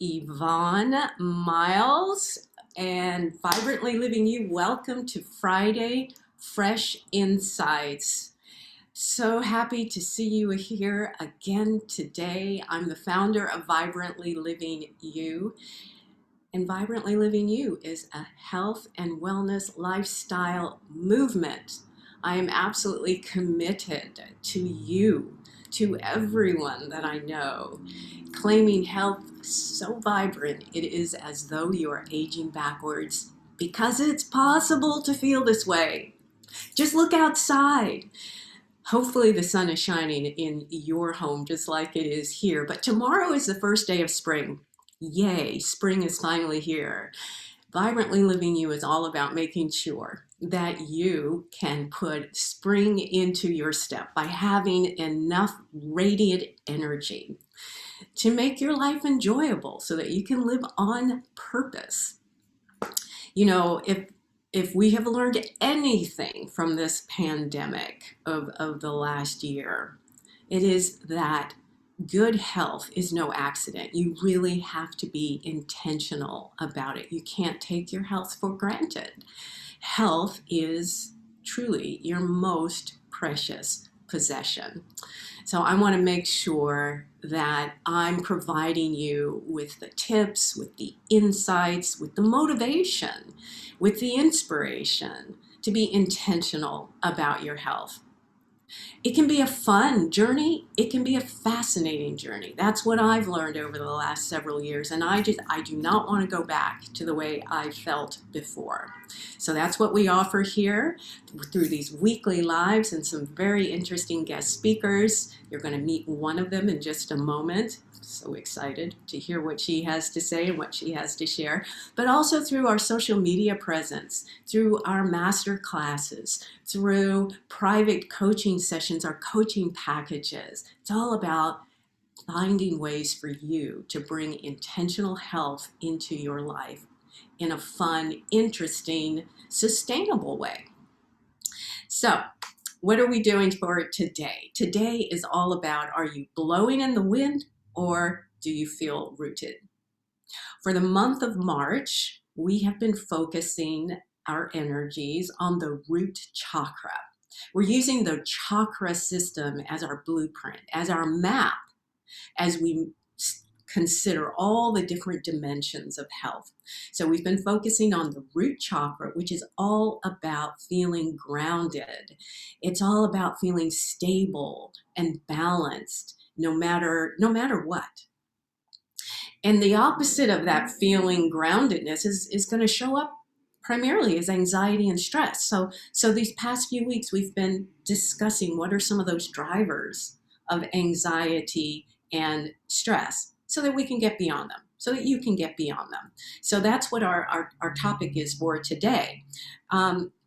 Yvonne Miles and Vibrantly Living You. Welcome to Friday Fresh Insights. So happy to see you here again today. I'm the founder of Vibrantly Living You, and Vibrantly Living You is a health and wellness lifestyle movement. I am absolutely committed to you, to everyone that I know, claiming health so vibrant it is as though you are aging backwards, because it's possible to feel this way. Just look outside. Hopefully the sun is shining in your home just like it is here. But tomorrow is the first day of spring. Yay, spring is finally here. Vibrantly Living You is all about making sure that you can put spring into your step by having enough radiant energy to make your life enjoyable so that you can live on purpose. You know, if we have learned anything from this pandemic of the last year, it is that good health is no accident. You really have to be intentional about it. You can't take your health for granted. Health is truly your most precious possession. So I want to make sure that I'm providing you with the tips, with the insights, with the motivation, with the inspiration to be intentional about your health. It can be a fun journey. It can be a fascinating journey. That's what I've learned over the last several years. And I do not want to go back to the way I felt before. So that's what we offer here through these weekly lives and some very interesting guest speakers. You're going to meet one of them in just a moment. So excited to hear what she has to say and what she has to share, but also through our social media presence, through our master classes, through private coaching sessions, our coaching packages. It's all about finding ways for you to bring intentional health into your life in a fun, interesting, sustainable way. So, what are we doing for today? Today is all about, are you blowing in the wind or do you feel rooted? For the month of March, we have been focusing our energies on the root chakra. We're using the chakra system as our blueprint, as our map, as we consider all the different dimensions of health. So we've been focusing on the root chakra, which is all about feeling grounded. It's all about feeling stable and balanced no matter what. And the opposite of that feeling groundedness is going to show up primarily as anxiety and stress. So these past few weeks, we've been discussing what are some of those drivers of anxiety and stress so that we can get beyond them, so that you can get beyond them. So that's what our topic is for today.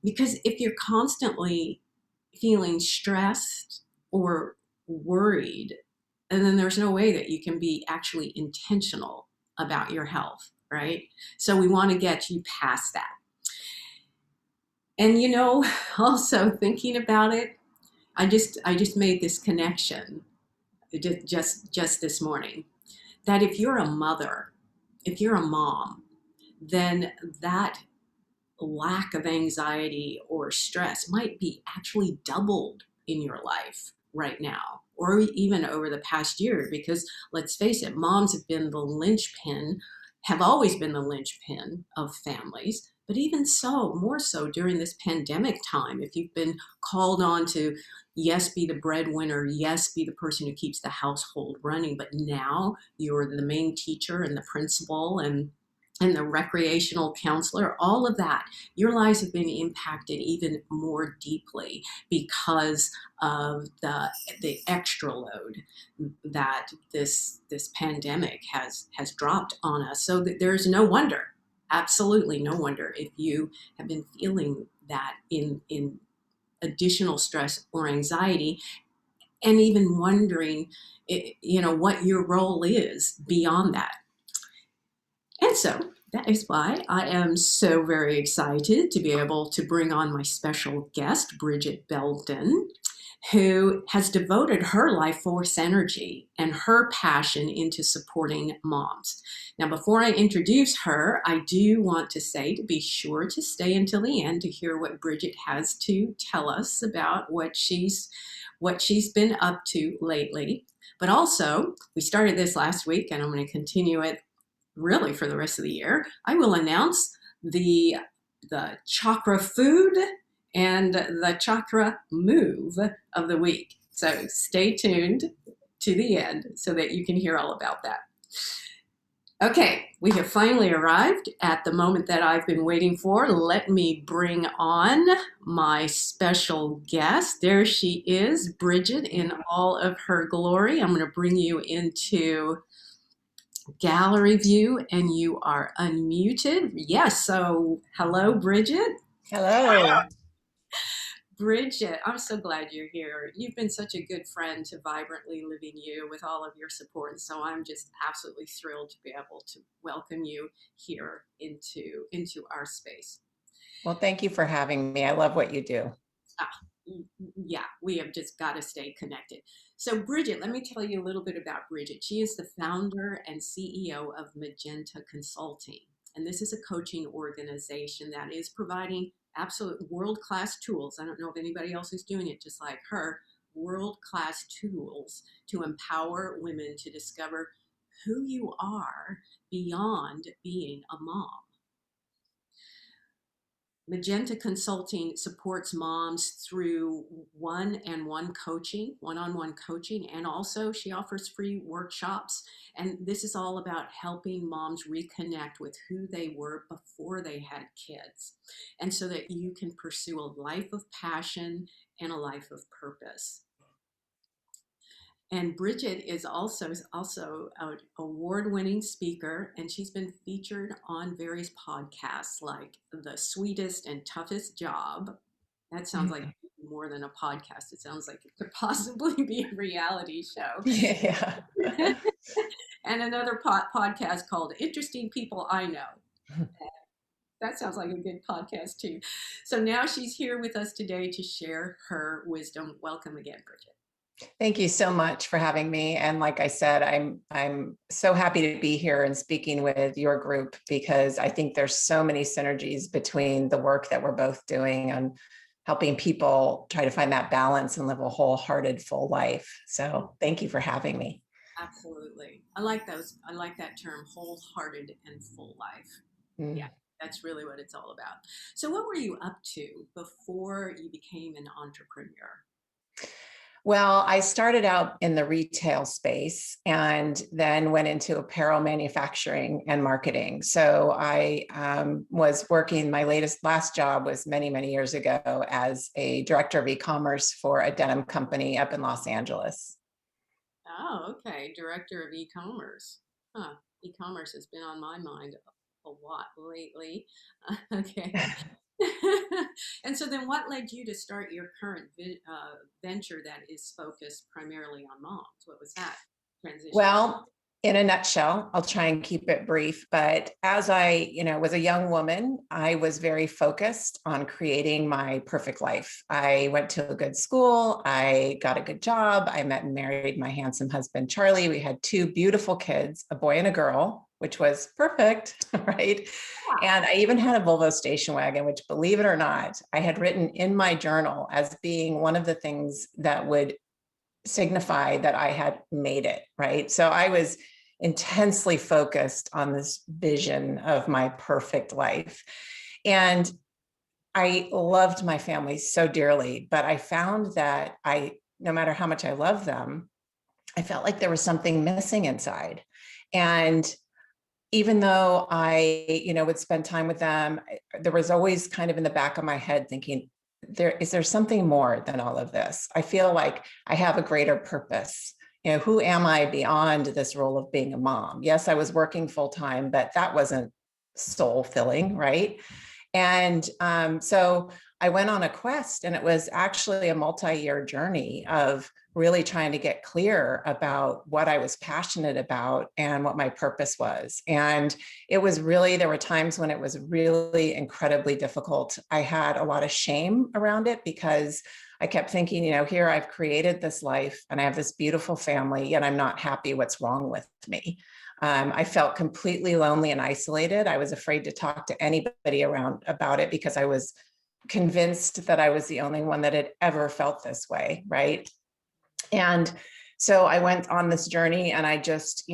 Because if you're constantly feeling stressed or worried, and then there's no way that you can be actually intentional about your health, right? So we want to get you past that. And also thinking about it, I just made this connection just this morning, that if you're a mother, if you're a mom, then that lack of anxiety or stress might be actually doubled in your life right now, or even over the past year, because let's face it, moms have always been the linchpin of families, but even so, more so during this pandemic time, if you've been called on to, yes, be the breadwinner, yes, be the person who keeps the household running, but now you're the main teacher and the principal and the recreational counselor, all of that, your lives have been impacted even more deeply because of the extra load that this pandemic has dropped on us. So there's no wonder, absolutely no wonder, if you have been feeling that in additional stress or anxiety, and even wondering, what your role is beyond that. And so that is why I am so very excited to be able to bring on my special guest, Bridget Belden, who has devoted her life force energy and her passion into supporting moms. Now, before I introduce her, I do want to say to be sure to stay until the end to hear what Bridget has to tell us about what she's been up to lately. But also, we started this last week and I'm going to continue it really for the rest of the year. I will announce the chakra food and the chakra move of the week. So stay tuned to the end so that you can hear all about that. Okay, we have finally arrived at the moment that I've been waiting for. Let me bring on my special guest. There she is, Bridget, in all of her glory. I'm going to bring you into gallery view and you are unmuted. Yes, so hello, Bridget. Hello. Bridget, I'm so glad you're here. You've been such a good friend to Vibrantly Living You with all of your support. And so I'm just absolutely thrilled to be able to welcome you here into our space. Well, thank you for having me. I love what you do. Yeah, we have just got to stay connected. So, Bridget, let me tell you a little bit about Bridget. She is the founder and CEO of Magenta Consulting. And this is a coaching organization that is providing absolute world-class tools. I don't know if anybody else is doing it just like her, world-class tools to empower women to discover who you are beyond being a mom. Magenta Consulting supports moms through one-on-one coaching, and also she offers free workshops. And this is all about helping moms reconnect with who they were before they had kids, and so that you can pursue a life of passion and a life of purpose. And Bridget is also an award-winning speaker, and she's been featured on various podcasts like The Sweetest and Toughest Job. That sounds like more than a podcast. It sounds like it could possibly be a reality show. Yeah. And another podcast called Interesting People I Know. That sounds like a good podcast too. So now she's here with us today to share her wisdom. Welcome again, Bridget. Thank you so much for having me. And like I said, I'm so happy to be here and speaking with your group because I think there's so many synergies between the work that we're both doing and helping people try to find that balance and live a wholehearted, full life. So thank you for having me. Absolutely. I like those. I like that term, wholehearted and full life. Yeah, that's really what it's all about. So what were you up to before you became an entrepreneur? Well, I started out in the retail space and then went into apparel manufacturing and marketing. So I was working, my last job was many, many years ago as a director of e-commerce for a denim company up in Los Angeles. Oh, okay. Director of e-commerce. Huh. E-commerce has been on my mind a lot lately. Okay. And so then what led you to start your current venture that is focused primarily on moms? What was that transition? Well, in a nutshell, I'll try and keep it brief, but as I, was a young woman, I was very focused on creating my perfect life. I went to a good school, I got a good job, I met and married my handsome husband, Charlie. We had two beautiful kids, a boy and a girl, which was perfect, right? And I even had a Volvo station wagon, which, believe it or not, I had written in my journal as being one of the things that would signify that I had made it, right? So I was intensely focused on this vision of my perfect life. And I loved my family so dearly, but I found that no matter how much I loved them, I felt like there was something missing inside. And even though I, would spend time with them, there was always kind of in the back of my head thinking, is there something more than all of this? I feel like I have a greater purpose. Who am I beyond this role of being a mom? Yes, I was working full time, but that wasn't soul filling, right? And so I went on a quest, and it was actually a multi-year journey of really trying to get clear about what I was passionate about and what my purpose was. And it was really, there were times when it was really incredibly difficult. I had a lot of shame around it because I kept thinking, here I've created this life and I have this beautiful family, yet I'm not happy. What's wrong with me? I felt completely lonely and isolated. I was afraid to talk to anybody around about it because I was convinced that I was the only one that had ever felt this way, right? And so I went on this journey and I just,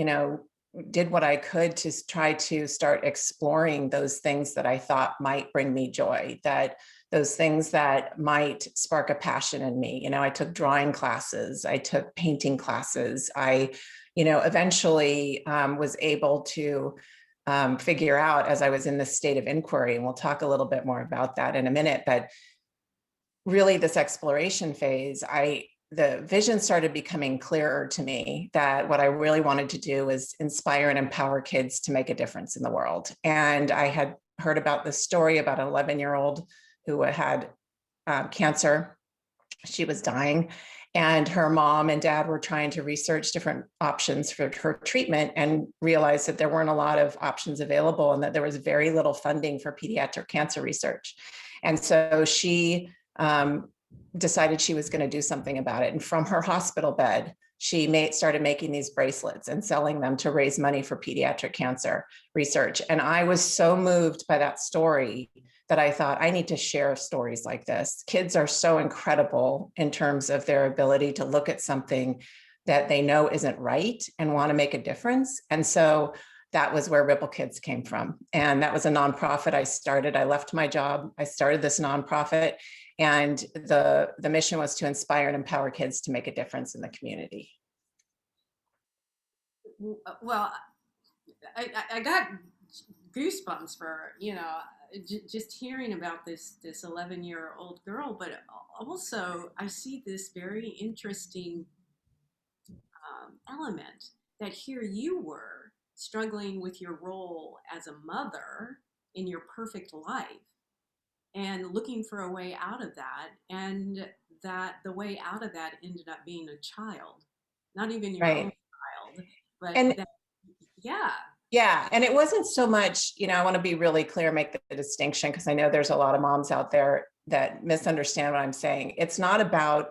did what I could to try to start exploring those things that I thought might bring me joy, that those things that might spark a passion in me. I took drawing classes, I took painting classes. I, eventually was able to figure out as I was in this state of inquiry, and we'll talk a little bit more about that in a minute, but really this exploration phase, the vision started becoming clearer to me that what I really wanted to do was inspire and empower kids to make a difference in the world. And I had heard about this story about an 11-year-old who had cancer. She was dying, and her mom and dad were trying to research different options for her treatment and realized that there weren't a lot of options available and that there was very little funding for pediatric cancer research. And so she decided she was going to do something about it. And from her hospital bed, she started making these bracelets and selling them to raise money for pediatric cancer research. And I was so moved by that story that I thought, I need to share stories like this. Kids are so incredible in terms of their ability to look at something that they know isn't right and want to make a difference. And so that was where Ripple Kids came from. And that was a nonprofit I started. I left my job. I started this nonprofit. And the mission was to inspire and empower kids to make a difference in the community. Well, I got goosebumps for, just hearing about this 11-year-old girl, but also I see this very interesting element that here you were struggling with your role as a mother in your perfect life and looking for a way out of that, and that the way out of that ended up being a child, not even your own Right. child, but And that, yeah. yeah, and it wasn't so much, I want to be really clear, make the distinction, because I know there's a lot of moms out there that misunderstand what I'm saying. It's not about,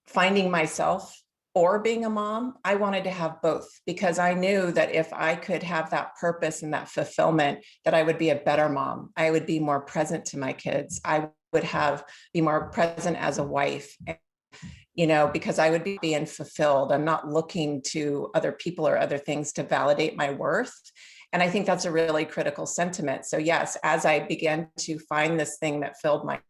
finding myself or being a mom. I wanted to have both because I knew that if I could have that purpose and that fulfillment, that I would be a better mom. I would be more present to my kids. I would be more present as a wife, because I would be being fulfilled. I'm not looking to other people or other things to validate my worth. And I think that's a really critical sentiment. So yes, as I began to find this thing that filled my,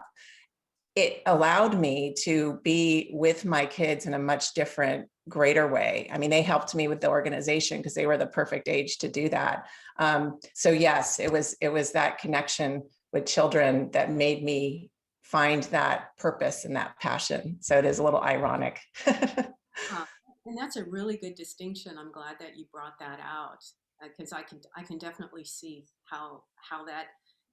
it allowed me to be with my kids in a much different, greater way. I mean, they helped me with the organization because they were the perfect age to do that. So yes, it was that connection with children that made me find that purpose and that passion. So it is a little ironic. And that's a really good distinction. I'm glad that you brought that out because I can definitely see how that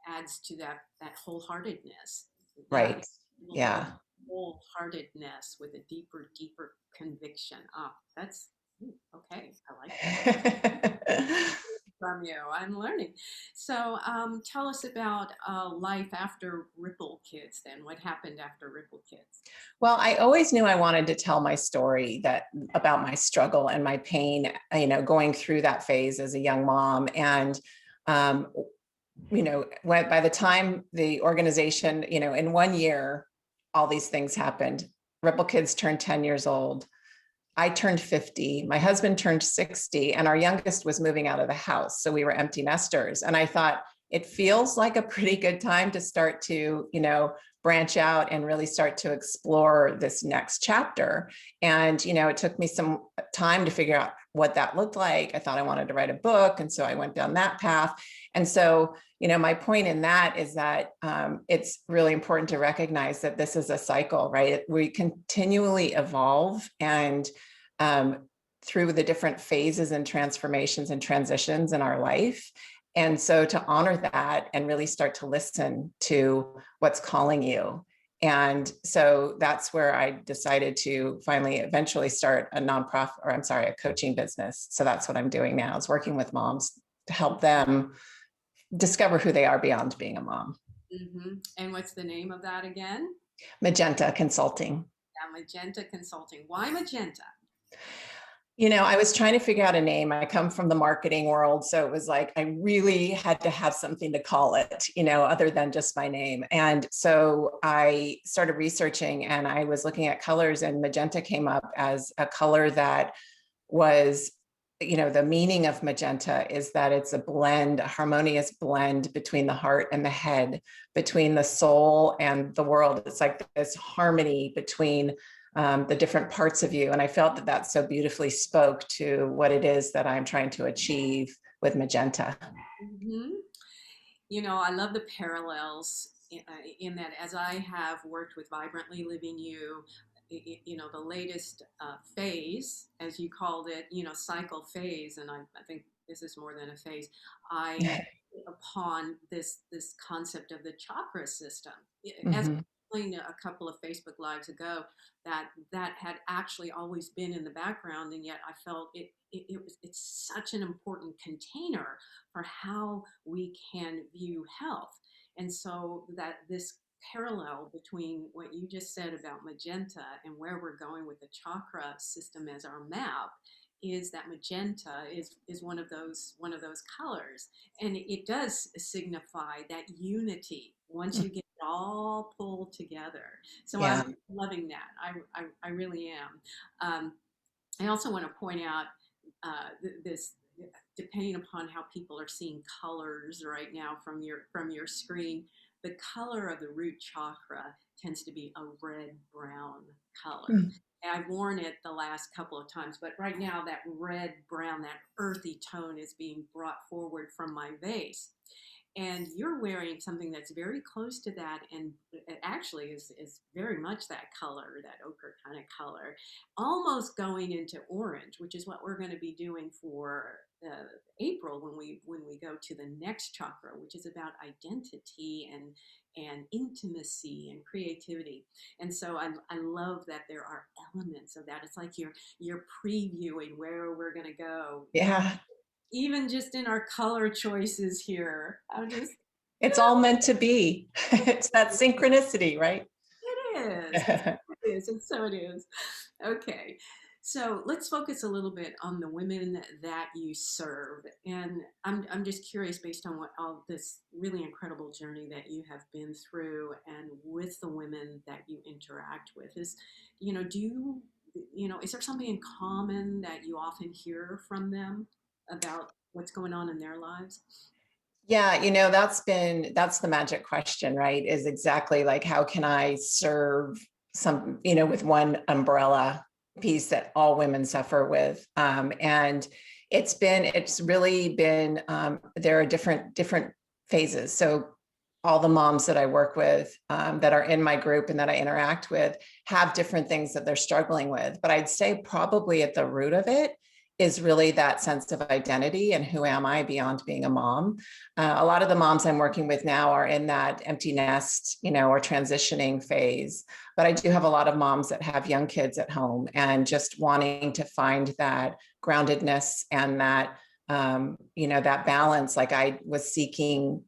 adds to that wholeheartedness. That Right. Yeah. wholeheartedness with a deeper conviction. Ah, that's okay. I like that. From you. I'm learning. So tell us about life after Ripple Kids then. What happened after Ripple Kids? Well, I always knew I wanted to tell my story about my struggle and my pain, going through that phase as a young mom. And, by the time the organization, in 1 year, all these things happened. Ripple Kids turned 10 years old. I turned 50, my husband turned 60, and our youngest was moving out of the house. So we were empty nesters. And I thought, it feels like a pretty good time to start to, branch out and really start to explore this next chapter. And, it took me some time to figure out what that looked like. I thought I wanted to write a book. And so I went down that path. And so, my point in that is that it's really important to recognize that this is a cycle, right? We continually evolve, and through the different phases and transformations and transitions in our life. And so to honor that and really start to listen to what's calling you And so that's where I decided to finally eventually start a nonprofit, or I'm sorry, a coaching business. So that's what I'm doing now, is working with moms to help them discover who they are beyond being a mom. And what's the name of that again? Magenta Consulting. Yeah, Magenta Consulting. Why Magenta? I was trying to figure out a name. I come from the marketing world. So it was like, I really had to have something to call it, other than just my name. And so I started researching, and I was looking at colors, and magenta came up as a color that was, the meaning of magenta is that it's a blend, a harmonious blend between the heart and the head, between the soul and the world. It's like this harmony between the different parts of you. And I felt that that so beautifully spoke to what it is that I'm trying to achieve with magenta. hmm I love the parallels in that, as I have worked with Vibrantly Living You, the latest phase, as you called it, cycle phase, and I think this is more than a phase. I upon this concept of the chakra system, as Mm-hmm. I explained a couple of Facebook lives ago, that had actually always been in the background, and yet I felt it's such an important container for how we can view health. And so that this parallel between what you just said about magenta and where we're going with the chakra system as our map is that magenta is one of those colors, and it does signify that unity once you get it all pulled together. So I'm Yeah. loving that. I really am. I also want to point out this, depending upon how people are seeing colors right now from your screen, the color of the root chakra tends to be a red brown color. Mm. And I've worn it the last couple of times, but right now that red brown, that earthy tone is being brought forward from my vase. And you're wearing something that's very close to that, and it actually is very much that color, that ochre kind of color, almost going into orange, which is what we're going to be doing for April when we go to the next chakra, which is about identity and intimacy and creativity. And so I love that there are elements of that. It's like you're previewing where we're going to go, Yeah. even just in our color choices here. I'm just, It's all meant to be. It's that synchronicity, right? it is. It is. And so it is. Okay. So let's focus a little bit on the women that you serve. And I'm just curious, based on what all this really incredible journey that you have been through and with the women that you interact with, is there something in common that you often hear from them about what's going on in their lives? Yeah, that's the magic question, right? Is exactly like, how can I serve with one umbrella piece that all women suffer with? And it's really been, there are different phases. So all the moms that I work with, that are in my group and that I interact with, have different things that they're struggling with. But I'd say probably at the root of it is really that sense of identity and who am I beyond being a mom. A lot of the moms I'm working with now are in that empty nest, or transitioning phase. But I do have a lot of moms that have young kids at home and just wanting to find that groundedness and that, that balance, like I was seeking,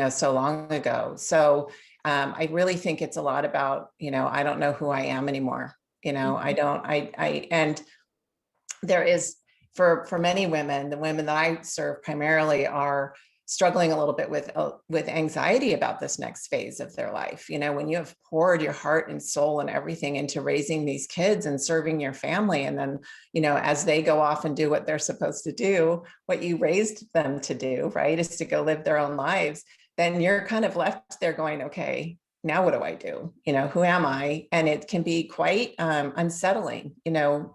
so long ago. So I really think it's a lot about, I don't know who I am anymore. I don't, and there is, for many women, the women that I serve primarily are struggling a little bit with anxiety about this next phase of their life. When you have poured your heart and soul and everything into raising these kids and serving your family, and then, as they go off and do what they're supposed to do, what you raised them to do, right, is to go live their own lives, then you're kind of left there going, okay, now what do I do? Who am I? And it can be quite unsettling,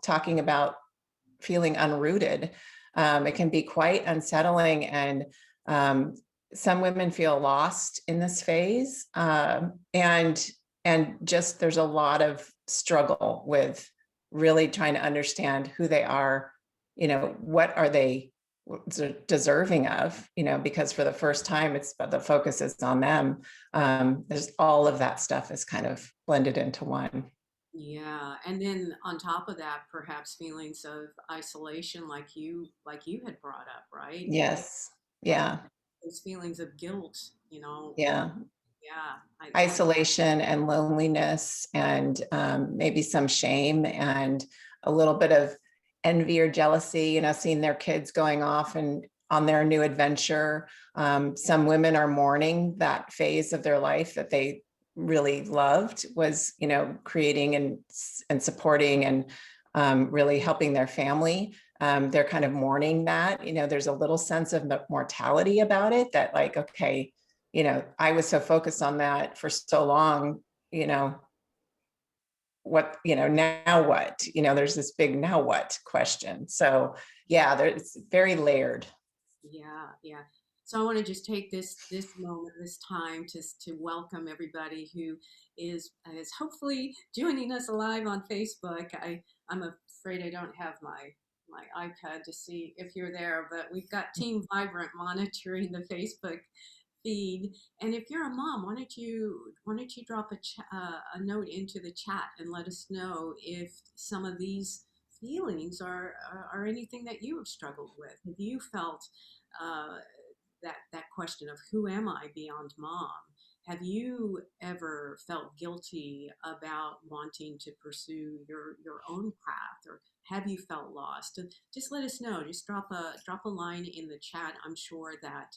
talking about feeling unrooted. It can be quite unsettling, and some women feel lost in this phase, and just there's a lot of struggle with really trying to understand who they are. What are they deserving of, because for the first time, the focus is on them. There's all of that stuff is kind of blended into one. Yeah, and then on top of that, perhaps feelings of isolation, like you had brought up, right? Yes. And Yeah. those feelings of guilt, Yeah. yeah, I Isolation and loneliness, and maybe some shame, and a little bit of envy or jealousy, seeing their kids going off and on their new adventure. Some women are mourning that phase of their life that they really loved, was, creating and supporting and really helping their family. They're kind of mourning that, there's a little sense of mortality about it, that like, okay, I was so focused on that for so long, you know, now what, there's this big now what question. So yeah, it's very layered. Yeah, yeah. So I want to just take this moment, this time to welcome everybody who is hopefully joining us live on Facebook. I'm afraid I don't have my iPad to see if you're there, but we've got Team Vibrant monitoring the Facebook feed. And if you're a mom, why don't you drop a note into the chat and let us know if some of these feelings are anything that you have struggled with. Have you felt uh, that question of who am I beyond mom? Have you ever felt guilty about wanting to pursue your own path, or have you felt lost? Just let us know. Just drop a line in the chat. I'm sure that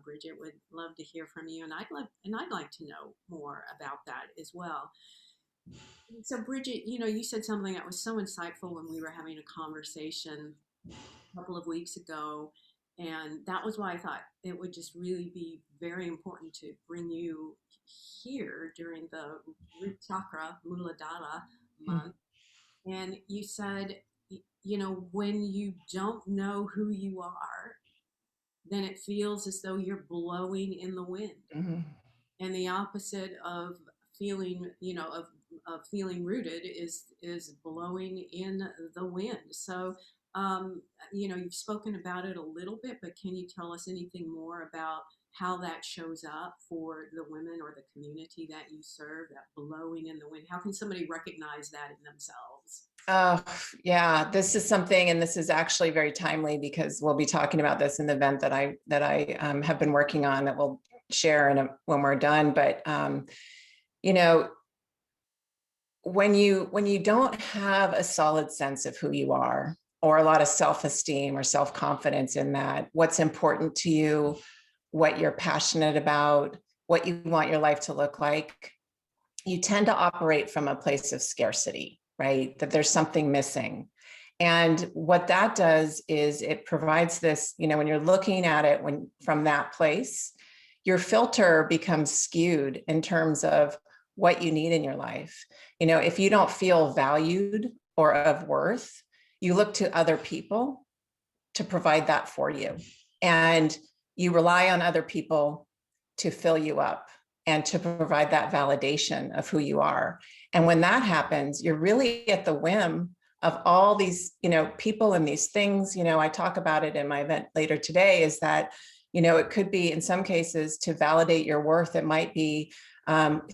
Bridget would love to hear from you, and I'd like to know more about that as well. So Bridget, you said something that was so insightful when we were having a conversation couple of weeks ago. And that was why I thought it would just really be very important to bring you here during the root chakra Muladhara month. And you said, when you don't know who you are, then it feels as though you're blowing in the wind, Mhm. and the opposite of feeling of feeling rooted is blowing in the wind. So you've spoken about it a little bit, but can you tell us anything more about how that shows up for the women or the community that you serve, that blowing in the wind? How can somebody recognize that in themselves? Oh, yeah, this is something, and this is actually very timely, because we'll be talking about this in the event that I have been working on, that we'll share when we're done. But you know, when you don't have a solid sense of who you are, or a lot of self-esteem or self-confidence in that, what's important to you, what you're passionate about, what you want your life to look like, you tend to operate from a place of scarcity, right? That there's something missing. And what that does is it provides this, when you're looking at it from that place, your filter becomes skewed in terms of what you need in your life. If you don't feel valued or of worth, you look to other people to provide that for you. And you rely on other people to fill you up and to provide that validation of who you are. And when that happens, you're really at the whim of all these, people and these things. I talk about it in my event later today, is that, it could be, in some cases, to validate your worth. It might be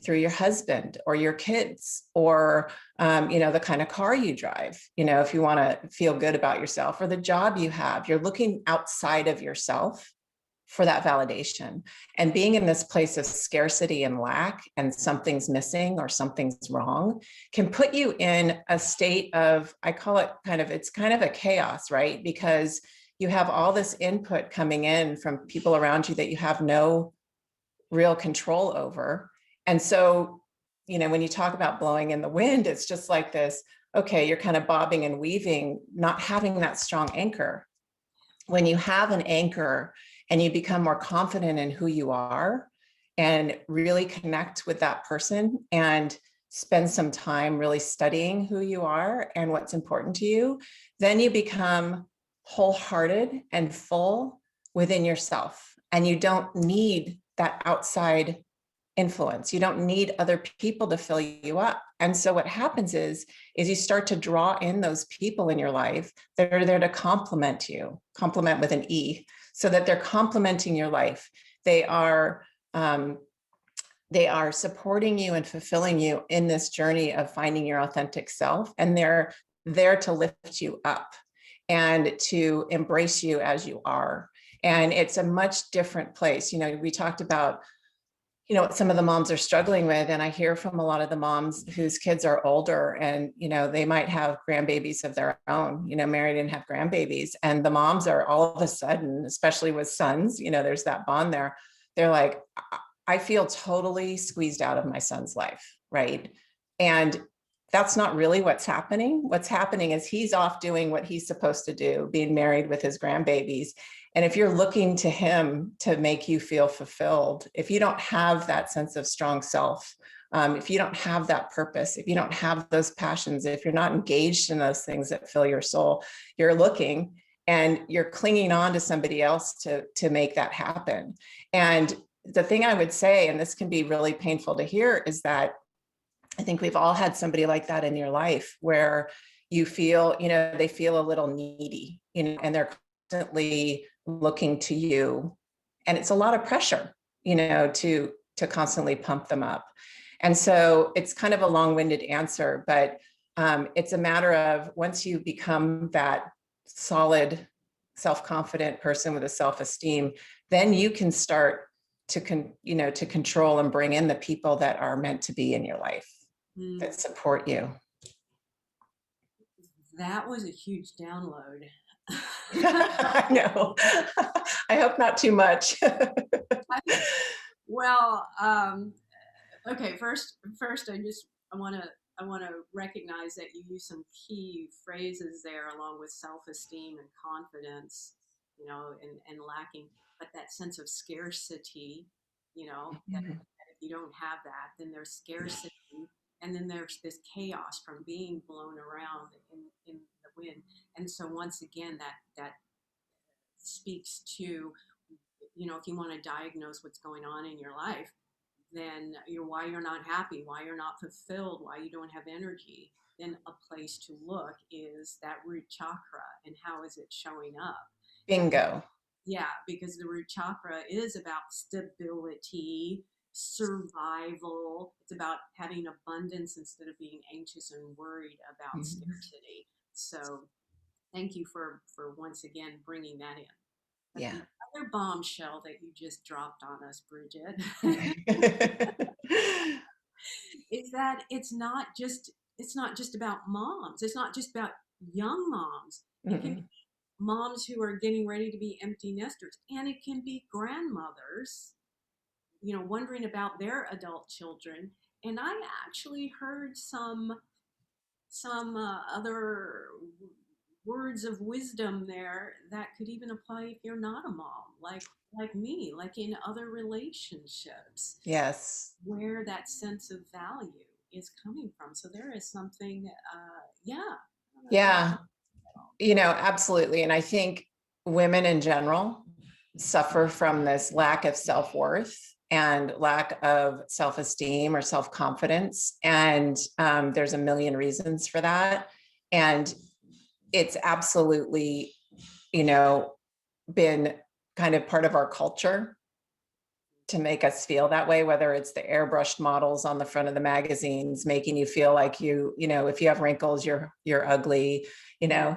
through your husband or your kids, or the kind of car you drive, if you want to feel good about yourself, or the job you have. You're looking outside of yourself for that validation, and being in this place of scarcity and lack, and something's missing or something's wrong, can put you in a state of, I call it it's kind of a chaos, right? Because you have all this input coming in from people around you that you have no real control over. And so, when you talk about blowing in the wind, it's just like this, okay, you're kind of bobbing and weaving, not having that strong anchor. When you have an anchor and you become more confident in who you are, and really connect with that person, and spend some time really studying who you are and what's important to you, then you become wholehearted and full within yourself. And you don't need that outside influence. You don't need other people to fill you up. And so what happens is you start to draw in those people in your life that are there to complement you, complement with an E, so that they're complementing your life. They are supporting you and fulfilling you in this journey of finding your authentic self. And they're there to lift you up and to embrace you as you are. And it's a much different place. You know, we talked about, you know, what some of the moms are struggling with. And I hear from a lot of the moms whose kids are older and, you know, they might have grandbabies of their own, you know, married and have grandbabies. And the moms are all of a sudden, especially with sons, you know, there's that bond there. They're like, I feel totally squeezed out of my son's life, right? And that's not really what's happening. What's happening is he's off doing what he's supposed to do, being married with his grandbabies. And if you're looking to him to make you feel fulfilled, if you don't have that sense of strong self, if you don't have that purpose, if you don't have those passions, if you're not engaged in those things that fill your soul, you're looking and you're clinging on to somebody else to make that happen. And the thing I would say, and this can be really painful to hear, is that I think we've all had somebody like that in your life where you feel, you know, they feel a little needy, you know, and they're constantly looking to you. And it's a lot of pressure, you know, to constantly pump them up. And so it's kind of a long-winded answer, but it's a matter of once you become that solid, self-confident person with a self-esteem, then you can start to control and bring in the people that are meant to be in your life, that support you. That was a huge download. I know. I hope not too much. Well, okay. First, I want to recognize that you use some key phrases there, along with self-esteem and confidence, you know, and lacking, but that sense of scarcity, you know, that if you don't have that, then there's scarcity, and then there's this chaos from being blown around in the wind. And so once again, that speaks to, you know, if you want to diagnose what's going on in your life, then you know why you're not happy, why you're not fulfilled, why you don't have energy. Then a place to look is that root chakra and how is it showing up. Bingo. Yeah, because the root chakra is about stability, survival. It's about having abundance instead of being anxious and worried about scarcity. So thank you for once again bringing that in. But Yeah. the other bombshell that you just dropped on us, Bridget, is that it's not just about moms. It's not just about young moms. It can be moms who are getting ready to be empty nesters, and it can be grandmothers, you know, wondering about their adult children. And I actually heard some other words of wisdom there that could even apply if you're not a mom, like me, like in other relationships Yes. where that sense of value is coming from. So there is something, yeah. I don't know if you Yeah. You know, absolutely. And I think women in general suffer from this lack of self-worth and lack of self-esteem or self-confidence. And there's a million reasons for that. And it's absolutely, you know, been kind of part of our culture to make us feel that way, whether it's the airbrushed models on the front of the magazines making you feel like you know, if you have wrinkles, you're ugly, you know.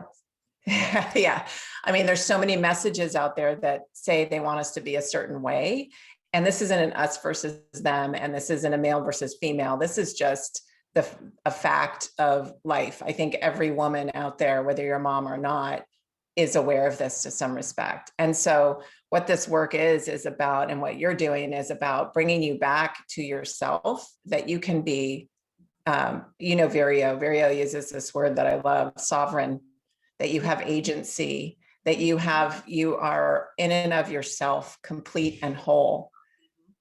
Yeah. I mean, there's so many messages out there that say they want us to be a certain way. And this isn't an us versus them. And this isn't a male versus female. This is just a fact of life. I think every woman out there, whether you're a mom or not, is aware of this to some respect. And so what this work is about, and what you're doing is about bringing you back to yourself, that you can be, you know, Virio uses this word that I love, sovereign, that you have agency, that you are in and of yourself, complete and whole.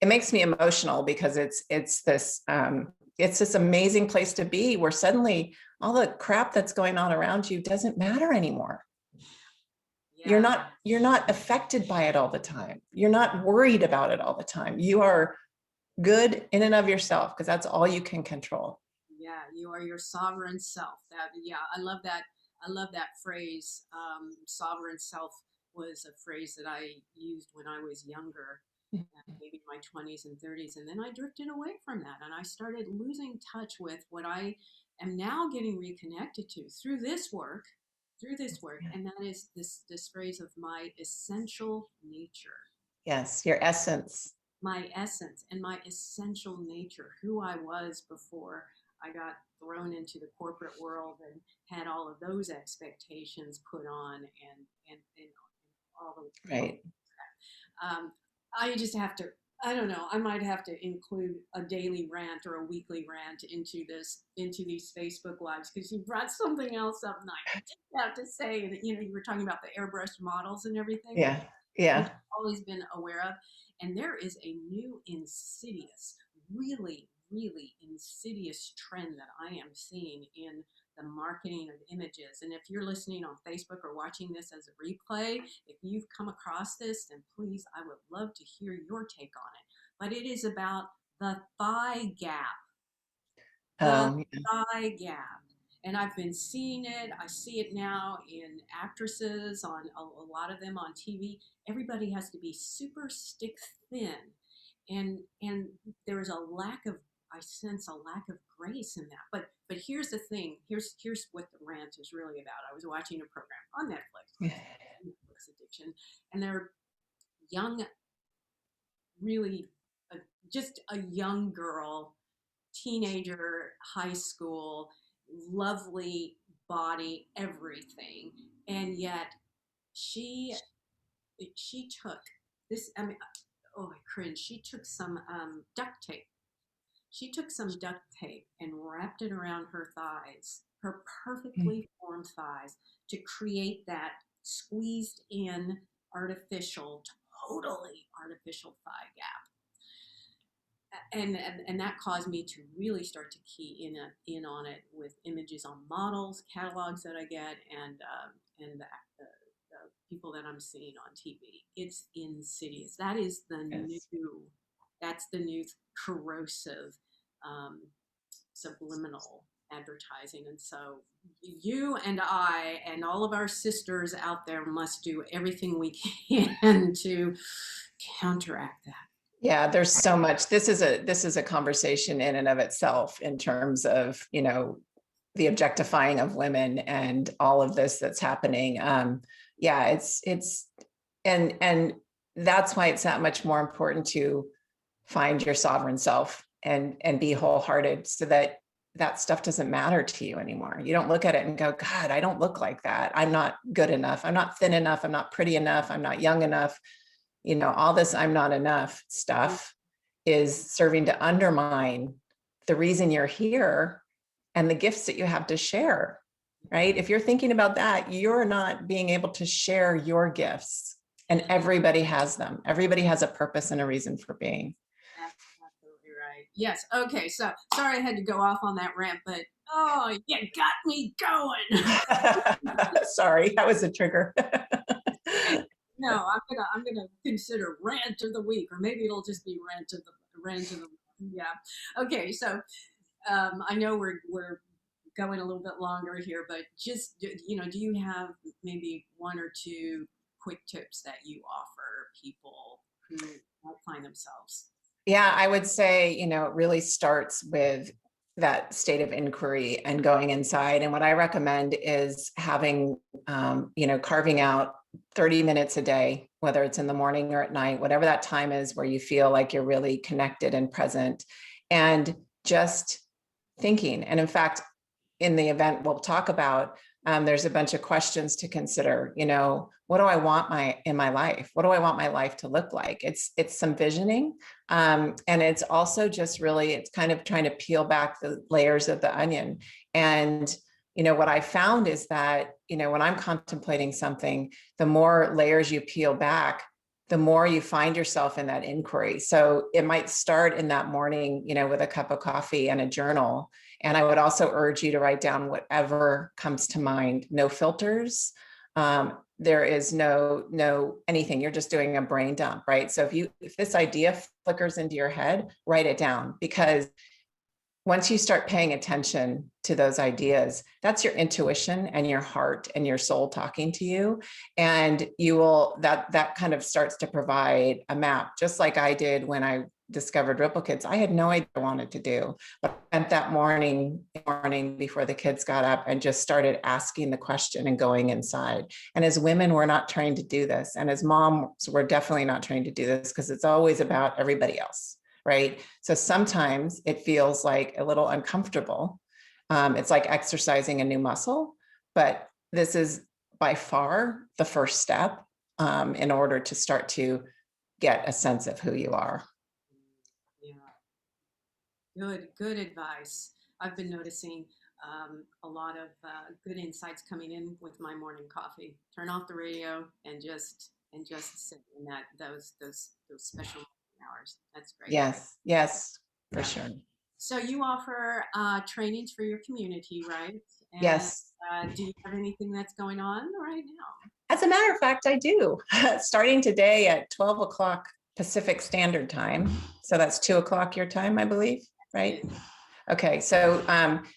It makes me emotional because it's this amazing place to be where suddenly all the crap that's going on around you doesn't matter anymore. Yeah. You're not affected by it all the time. You're not worried about it all the time. You are good in and of yourself, because that's all you can control. Yeah, you are your sovereign self. That, yeah, I love that. I love that phrase. Sovereign self was a phrase that I used when I was younger, maybe my 20s and 30s, and then I drifted away from that, and I started losing touch with what I am now getting reconnected to through this work, Yeah. and that is this phrase of my essential nature, Yes, your essence. my essence and my essential nature, who I was before I got thrown into the corporate world and had all of those expectations put on, and all the Right. um, I just have to. I don't know. I might have to include a daily rant or a weekly rant into these Facebook lives, because you brought something else up, and I just have to say that, you were talking about the airbrushed models and everything, Yeah. which Yeah. I've always been aware of. And there is a new insidious, really, really insidious trend that I am seeing in the marketing of images. And if you're listening on Facebook or watching this as a replay, if you've come across this, then please, I would love to hear your take on it. But it is about the thigh gap, the Yeah. thigh gap. And I've been seeing it. I see it now in actresses, on a lot of them on TV. Everybody has to be super stick thin. And there is a lack of, I sense a lack of grace in that. But here's the thing. Here's what the rant is really about. I was watching a program on Netflix, Yeah. Netflix addiction, and they're young, really, uh, just a young girl, teenager, high school, lovely body, everything, and yet she she took this. I mean, oh, I cringe. She took some duct tape. She took some duct tape and wrapped it around her thighs, her perfectly formed thighs, to create that squeezed in, artificial, totally artificial thigh gap. And that caused me to really start to key in on it with images on models, catalogs that I get, and the people that I'm seeing on TV. It's insidious. Yes. That's the new corrosive, um, subliminal advertising. And so you and I and all of our sisters out there must do everything we can to counteract that. Yeah, there's so much. This is a conversation in and of itself in terms of, the objectifying of women and all of this that's happening. Yeah, it's and that's why it's that much more important to find your sovereign self and be wholehearted, so that that stuff doesn't matter to you anymore. You don't look at it and go, God, I don't look like that. I'm not good enough. I'm not thin enough. I'm not pretty enough. I'm not young enough. All this I'm not enough stuff is serving to undermine the reason you're here and the gifts that you have to share, right? If you're thinking about that, you're not being able to share your gifts, and everybody has them. Everybody has a purpose and a reason for being. That's absolutely right. Yes. Okay. So sorry I had to go off on that rant, but oh, you got me going. Sorry, that was a trigger. No, I'm gonna consider rant of the week, or maybe it'll just be rant of the yeah. Okay. So I know we're going a little bit longer here, but just do you have maybe one or two quick tips that you offer people who might find themselves? Yeah, I would say, it really starts with that state of inquiry and going inside. And what I recommend is having, carving out 30 minutes a day, whether it's in the morning or at night, whatever that time is where you feel like you're really connected and present, and just thinking. And in fact, in the event we'll talk about, there's a bunch of questions to consider. What do I want in my life? What do I want my life to look like? It's some visioning, and it's also just really, it's kind of trying to peel back the layers of the onion. And what I found is that when I'm contemplating something, the more layers you peel back, the more you find yourself in that inquiry. So it might start in that morning, with a cup of coffee and a journal. And I would also urge you to write down whatever comes to mind, no filters, there is no anything. You're just doing a brain dump, right? So if this idea flickers into your head, write it down, because once you start paying attention to those ideas, that's your intuition and your heart and your soul talking to you. And that kind of starts to provide a map, just like I did when I discovered Ripple Kids. I had no idea what I wanted to do, but I spent that morning before the kids got up and just started asking the question and going inside. And as women, we're not trained to do this. And as moms, we're definitely not trained to do this, because it's always about everybody else. Right. So sometimes it feels like a little uncomfortable. It's like exercising a new muscle, but this is by far the first step in order to start to get a sense of who you are. Yeah, good advice. I've been noticing a lot of good insights coming in with my morning coffee. Turn off the radio and just sit in those special hours. That's great. Yes, for Yeah. sure. So you offer trainings for your community, right? And Yes. do you have anything that's going on right now? As a matter of fact, I do. Starting today at 12 o'clock Pacific Standard Time. So that's 2 o'clock your time, I believe, right? Okay, so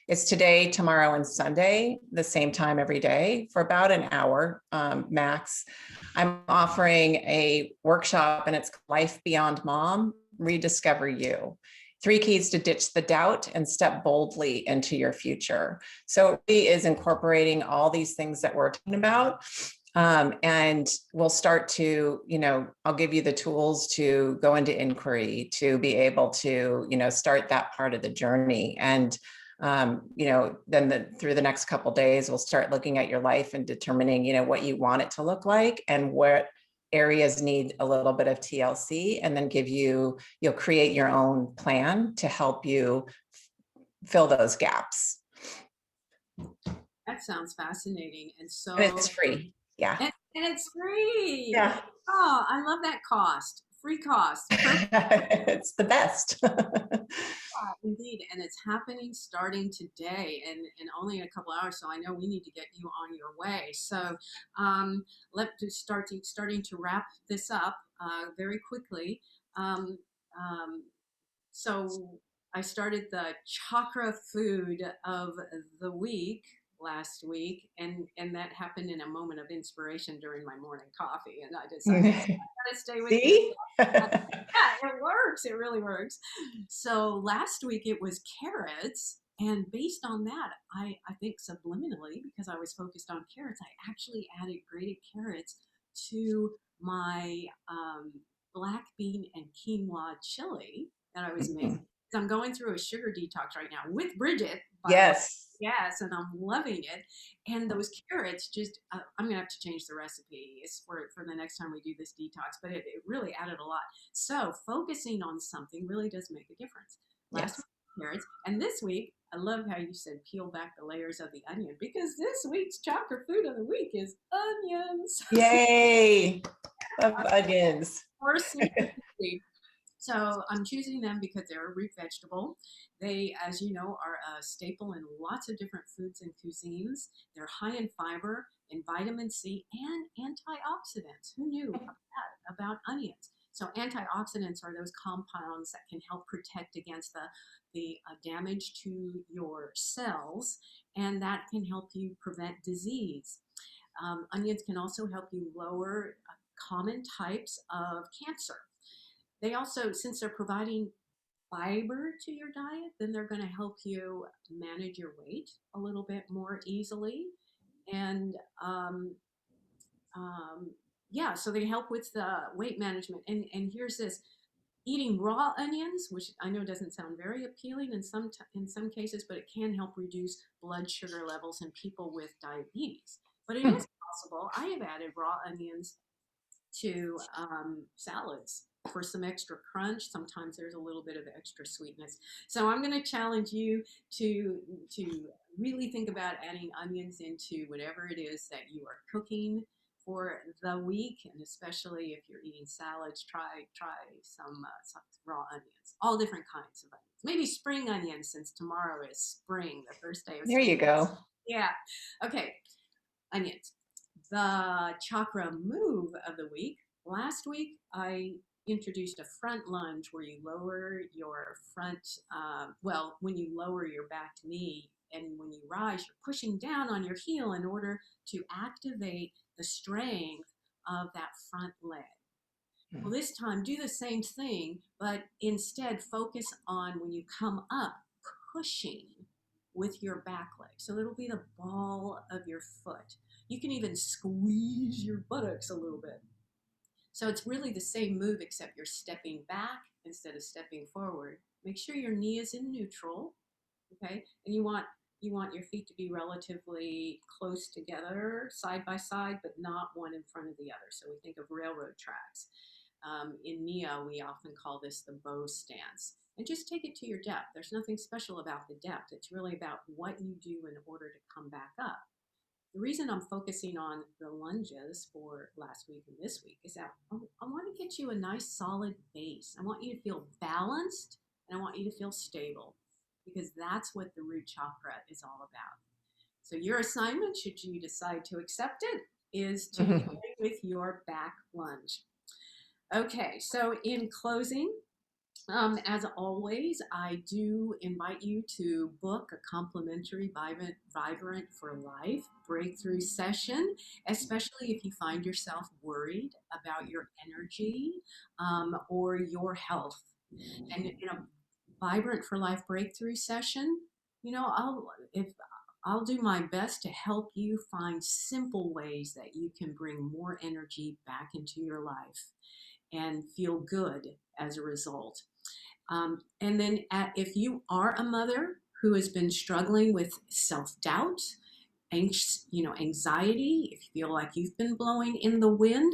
it's today, tomorrow, and Sunday, the same time every day for about an hour max. I'm offering a workshop, and it's Life Beyond Mom, Rediscover You. 3 keys to ditch the doubt and step boldly into your future. So it really is incorporating all these things that we're talking about. And we'll start to, I'll give you the tools to go into inquiry, to be able to, start that part of the journey. And, then through the next couple of days, we'll start looking at your life and determining, what you want it to look like and what areas need a little bit of TLC, and then you'll create your own plan to help you fill those gaps. That sounds fascinating. And And it's free. Yeah. and it's free. Yeah. Oh, I love that cost. Free cost. Perfect. It's the best. Indeed. And it's happening starting today and in only a couple hours. So I know we need to get you on your way. So let's starting to wrap this up very quickly. Um, um, so I started the chakra food of the week last week, and that happened in a moment of inspiration during my morning coffee, and I decided I gotta stay with this. See? Yeah, it works. It really works. So last week it was carrots, and based on that, I think subliminally, because I was focused on carrots, I actually added grated carrots to my black bean and quinoa chili that I was making. I'm going through a sugar detox right now with Bridget, by the way. Yes. Yes, and I'm loving it. And those carrots just, I'm going to have to change the recipe for the next time we do this detox, but it really added a lot. So focusing on something really does make a difference. Last week, carrots. And this week, I love how you said peel back the layers of the onion, because this week's chakra food of the week is onions. Yay. Love onions. Or super easy. So I'm choosing them because they're a root vegetable. They, as you know, are a staple in lots of different foods and cuisines. They're high in fiber, in vitamin C, and antioxidants. Who knew about onions? So antioxidants are those compounds that can help protect against the damage to your cells, and that can help you prevent disease. Onions can also help you lower common types of cancer. They also, since they're providing fiber to your diet, then they're going to help you manage your weight a little bit more easily. And um, yeah, so they help with the weight management. And here's this: eating raw onions, which I know doesn't sound very appealing in some cases, but it can help reduce blood sugar levels in people with diabetes. But it is possible. I have added raw onions to salads for some extra crunch. Sometimes there's a little bit of extra sweetness. So I'm going to challenge you to really think about adding onions into whatever it is that you are cooking for the week, and especially if you're eating salads, try some raw onions, all different kinds of onions. Maybe spring onions, since tomorrow is spring, the first day of There spring. you go. Yeah. Okay. Onions. The chakra move of the week. Last week, I introduced a front lunge where you lower your front, well, when you lower your back knee and when you rise, you're pushing down on your heel in order to activate the strength of that front leg. Well, Mm. this time do the same thing, but instead focus on when you come up, pushing with your back leg. So it'll be the ball of your foot. You can even squeeze your buttocks a little bit. So it's really the same move, except you're stepping back instead of stepping forward. Make sure your knee is in neutral, okay? And you want your feet to be relatively close together, side by side, but not one in front of the other. So we think of railroad tracks. In NEO, we often call this the bow stance. And just take it to your depth. There's nothing special about the depth. It's really about what you do in order to come back up. The reason I'm focusing on the lunges for last week and this week is that I want to get you a nice solid base. I want you to feel balanced and I want you to feel stable because that's what the root chakra is all about. So your assignment, should you decide to accept it, is to begin with your back lunge. Okay, so in closing, as always, I do invite you to book a complimentary Vibrant for Life breakthrough session, especially if you find yourself worried about your energy or your health. And in a Vibrant for Life breakthrough session, I'll do my best to help you find simple ways that you can bring more energy back into your life and feel good as a result. And then if you are a mother who has been struggling with self-doubt, anxiety, if you feel like you've been blowing in the wind,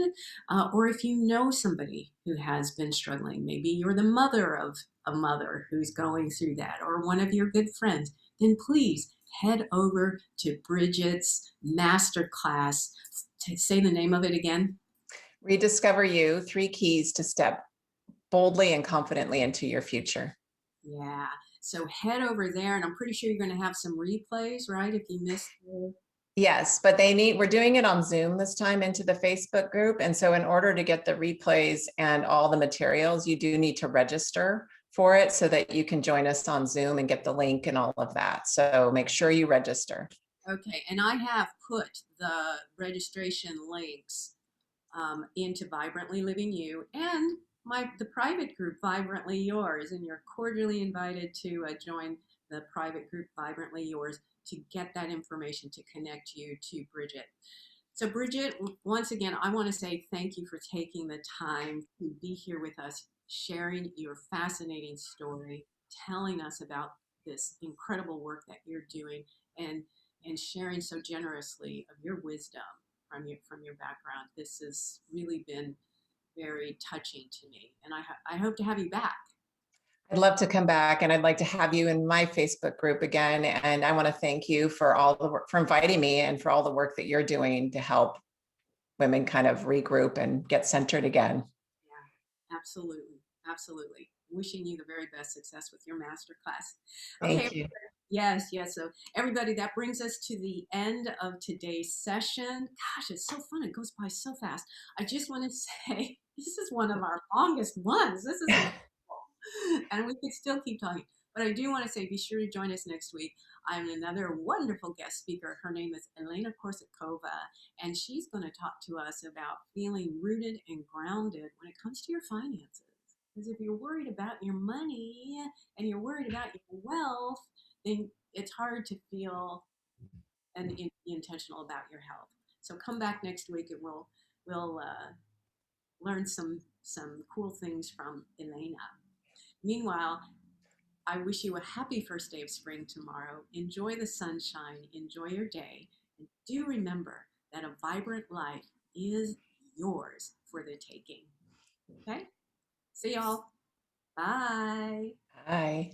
or if you know somebody who has been struggling, maybe you're the mother of a mother who's going through that, or one of your good friends, then please head over to Bridget's masterclass. Say the name of it again. Rediscover You, 3 keys to step boldly and confidently into your future. Yeah. So head over there, and I'm pretty sure you're going to have some replays, right? If you missed the. Yes, but we're doing it on Zoom this time into the Facebook group. And so in order to get the replays and all the materials, you do need to register for it so that you can join us on Zoom and get the link and all of that. So make sure you register. Okay, and I have put the registration links into Vibrantly Living You and the private group Vibrantly Yours, and you're cordially invited to join the private group Vibrantly Yours to get that information to connect you to Bridget. So Bridget, once again, I want to say thank you for taking the time to be here with us, sharing your fascinating story, telling us about this incredible work that you're doing, and sharing so generously of your wisdom from your background. This has really been very touching to me, and I hope to have you back. I'd love to come back, and I'd like to have you in my Facebook group again. And I want to thank you for all the work, for inviting me, and for all the work that you're doing to help women kind of regroup and get centered again. Yeah, absolutely, absolutely. Wishing you the very best success with your master class. Okay. Thank you. Yes, yes. So everybody, that brings us to the end of today's session. Gosh, it's so fun. It goes by so fast. I just want to say this is one of our longest ones. This is incredible. And we could still keep talking. But I do want to say be sure to join us next week. I'm another wonderful guest speaker. Her name is Elena Korsakova, and she's going to talk to us about feeling rooted and grounded when it comes to your finances. Because if you're worried about your money and you're worried about your wealth, then it's hard to feel intentional about your health. So come back next week and we'll learn some cool things from Elena. Meanwhile, I wish you a happy first day of spring tomorrow. Enjoy the sunshine, enjoy your day, and do remember that a vibrant life is yours for the taking. Okay? See y'all. Bye. Bye.